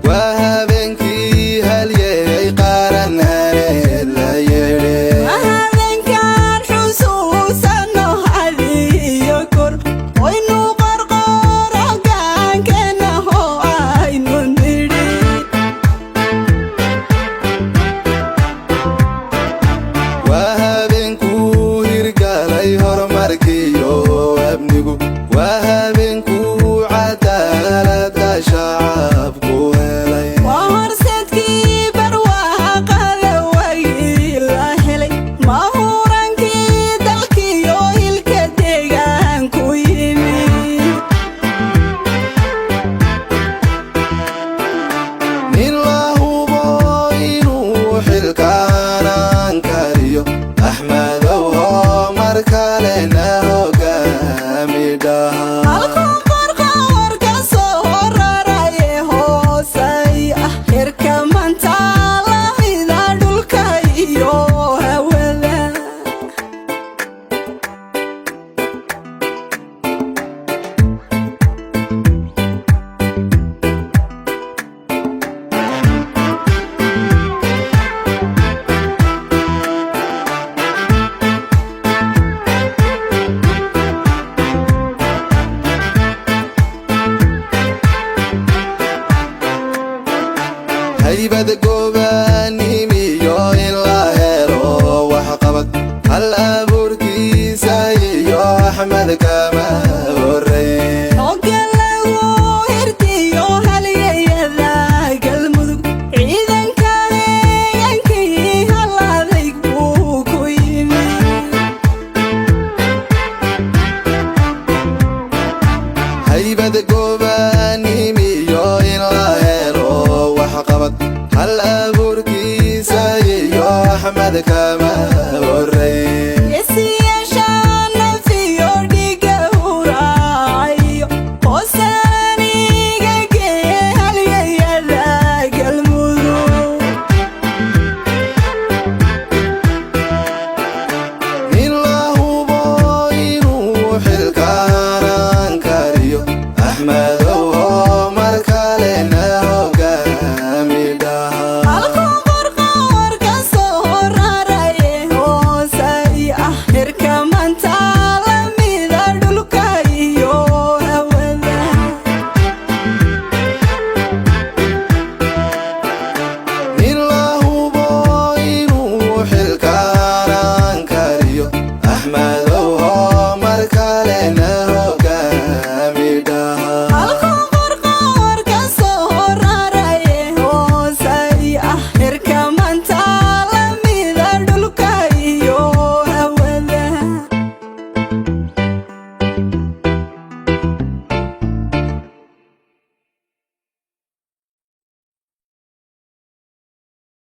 وهابنكي هاليي قارن هالي لا يري وهابن كان حسوسنا هذي يكر وينو قرقر كان كنه عين نري وهابنكو هرقالي هرماركيو ابنكو وهابنكو عدالة شعبكو هلي وهرسدكي برواقة لوي لا هلي ما هو رانكي دلكي يو الكديغان كو يمي nin la hubo inuu xilkaanan kariyo axmedow oo mar kalena hogaami dhaha halkuu qorqor ka soo horaraye hoosay ah hirka manta lamida dhulka iyo hawada haybad gobaanimiyo in la helo waxqabad hal abuurkiisa iyo axmed kama horey hogga lagu hirtiyo halyayada galmudug ciidanka deegaankii hal adayg buu ku yimi haybad gobaanimiyo in la helo waxqabad hal abuurkiisa iyo axmed kama